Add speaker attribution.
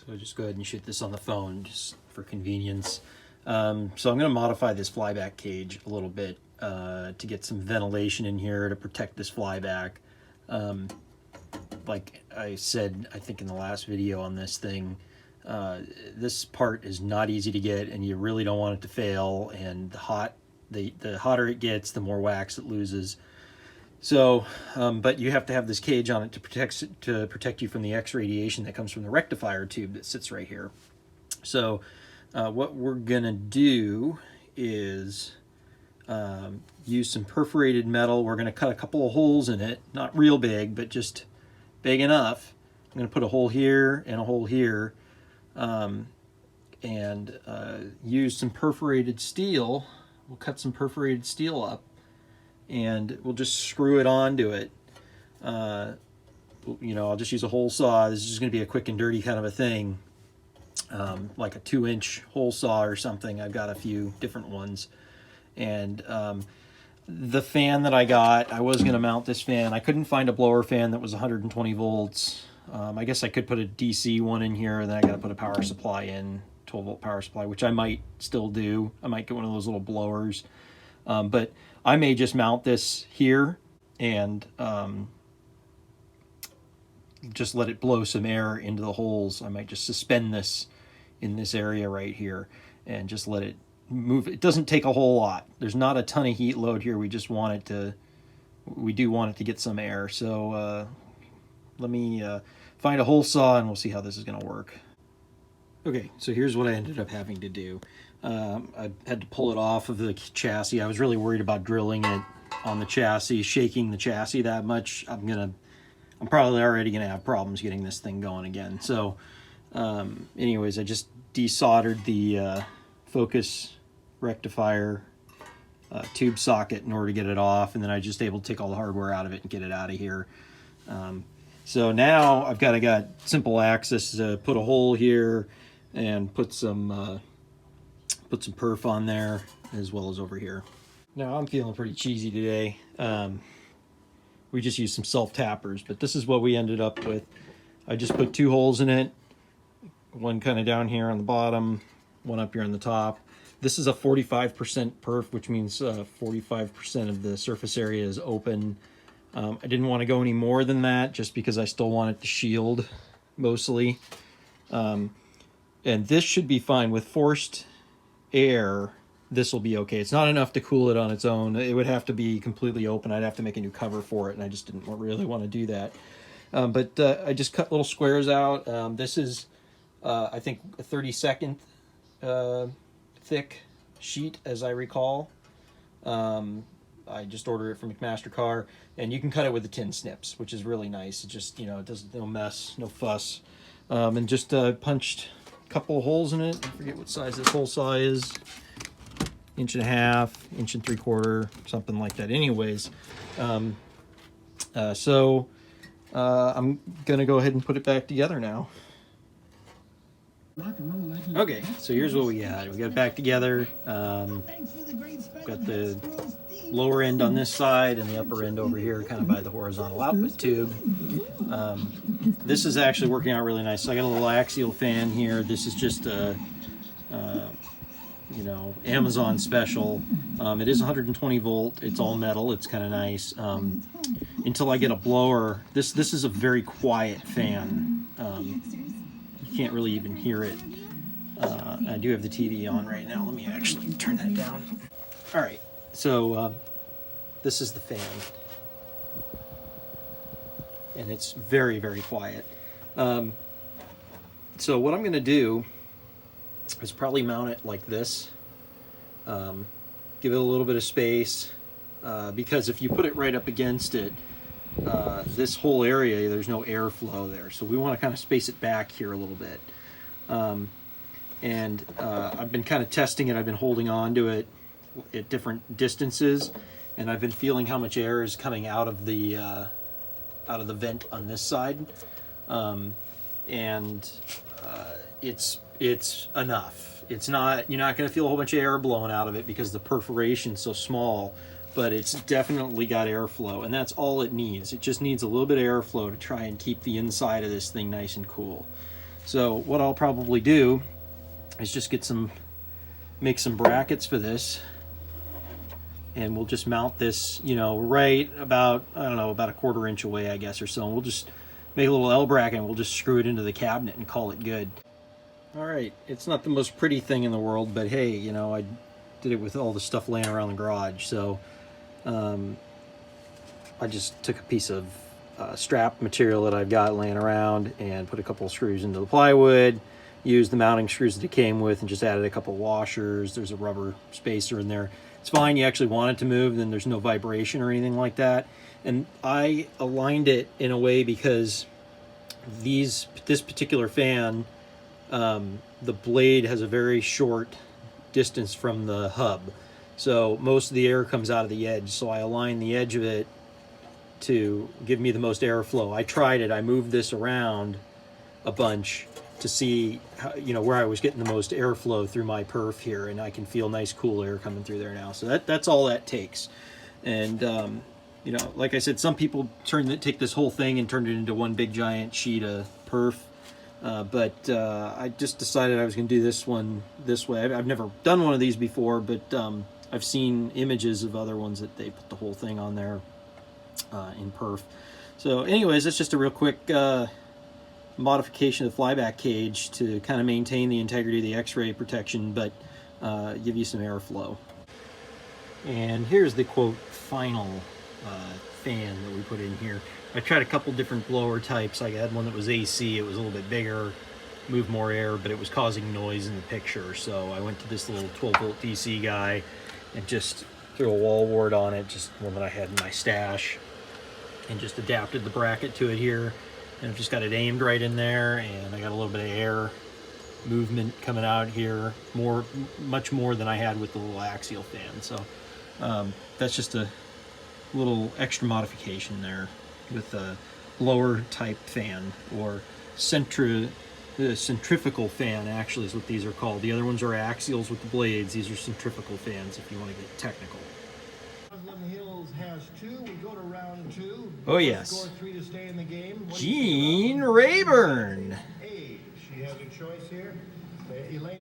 Speaker 1: So I'll just go ahead and shoot this on the phone just for convenience. So I'm going to modify this flyback cage a little bit to get some ventilation in here to protect this flyback. Like I said, I think in the last video on this thing, this part is not easy to get, and you really don't want it to fail. And the hotter it gets, the more wax it loses. So, but you have to have this cage on it to protect you from the X radiation that comes from the rectifier tube that sits right here. So, what we're gonna do is use some perforated metal. We're gonna cut a couple of holes in it, not real big, but just big enough. I'm gonna put a hole here and a hole here, and use some perforated steel. We'll cut some perforated steel up, and we'll just screw it onto it. You know, I'll just use a hole saw. This is just going to be a quick and dirty kind of a thing, like a 2-inch hole saw or something. I've got a few different ones. And the fan that I got, I was going to mount this fan. I couldn't find a blower fan that was 120 volts. I guess I could put a DC one in here, and then I got to put a power supply in, 12-volt power supply, which I might still do. I might get one of those little blowers. But I may just mount this here and just let it blow some air into the holes. I might just suspend this in this area right here and just let it move. It doesn't take a whole lot. There's not a ton of heat load here. We just want it to, we do want it to get some air. So let me find a hole saw and we'll see how this is going to work. Okay, so here's what I ended up having to do. I had to pull it off of the chassis. I was really worried about drilling it on the chassis, shaking the chassis that much. I'm probably already gonna have problems getting this thing going again. So anyways, I just desoldered the focus rectifier tube socket in order to get it off, and then I just able to take all the hardware out of it and get it out of here. So now I've got simple access to put a hole here and put some perf on there, as well as over here. Now I'm feeling pretty cheesy today. We just used some self-tappers, but this is what we ended up with. I just put 2 holes in it, one kind of down here on the bottom, one up here on the top. This is a 45% perf, which means 45% of the surface area is open. I didn't want to go any more than that just because I still want it to shield mostly. And this should be fine. With forced air, this will be okay. It's not enough to cool it on its own. It would have to be completely open. I'd have to make a new cover for it, and I just didn't really want to do that. But I just cut little squares out. This is, I think, a 32nd thick sheet, as I recall. I just ordered it from McMaster-Carr, and you can cut it with the tin snips, which is really nice. It just, you know, it doesn't, no mess, no fuss. And just punched a couple of holes in it. I forget what size this hole saw is. 1.5 inches, 1 3/4, something like that. Anyways, so I'm gonna go ahead and put it back together now. Okay, so here's what we got. We got it back together. Got the lower end on this side and the upper end over here, kind of by the horizontal output tube. This is actually working out really nice. So I got a little axial fan here. This is just a you know, Amazon special. It is 120 volt. It's all metal. It's kind of nice. Until I get a blower. This is a very quiet fan. You can't really even hear it. I do have the TV on right now. Let me actually turn that down. All right. So this is the fan, and it's very, very quiet. So what I'm going to do is probably mount it like this. Give it a little bit of space, because if you put it right up against it, this whole area, there's no airflow there. So we want to kind of space it back here a little bit. I've been kind of testing it. I've been holding on to it at different distances, and I've been feeling how much air is coming out of the vent on this side, it's enough. It's not, you're not going to feel a whole bunch of air blowing out of it because the perforation's so small, but it's definitely got airflow, and that's all it needs. It just needs a little bit of airflow to try and keep the inside of this thing nice and cool. So what I'll probably do is just make some brackets for this, and we'll just mount this, you know, right about, I don't know, about a 1/4 inch away, I guess, or so. And we'll just make a little L bracket and we'll just screw it into the cabinet and call it good. All right, it's not the most pretty thing in the world, but hey, you know, I did it with all the stuff laying around the garage. So I just took a piece of strap material that I've got laying around and put a couple of screws into the plywood, used the mounting screws that it came with, and just added a couple of washers. There's a rubber spacer in there. It's fine, you actually want it to move, then there's no vibration or anything like that. And I aligned it in a way because this particular fan, the blade has a very short distance from the hub. So most of the air comes out of the edge. So I aligned the edge of it to give me the most airflow. I tried it, I moved this around a bunch to see how, you know, where I was getting the most airflow through my perf here, and I can feel nice cool air coming through there now. So that's all that takes. And you know, like I said, some people take this whole thing and turn it into one big giant sheet of perf. But I just decided I was going to do this one this way. I've never done one of these before, but I've seen images of other ones that they put the whole thing on there in perf. So anyways, that's just a real quick modification of the flyback cage to kind of maintain the integrity of the X-ray protection, but give you some airflow. And here's the quote final fan that we put in here. I tried a couple different blower types. I had one that was AC. It was a little bit bigger, moved more air, but it was causing noise in the picture. So I went to this little 12-volt DC guy and just threw a wall wart on it, just one that I had in my stash, and just adapted the bracket to it here. And I've just got it aimed right in there, and I got a little bit of air movement coming out here, much more than I had with the little axial fan. So that's just a little extra modification there with a blower type fan, or centrifugal fan actually is what these are called. The other ones are axials with the blades. These are centrifugal fans if you want to get technical.
Speaker 2: Hills has 2. We go to round 2.
Speaker 1: Oh yes.
Speaker 2: Score 3 to stay in the game.
Speaker 1: Jean Rayburn.
Speaker 2: Hey, she has a choice here. Elaine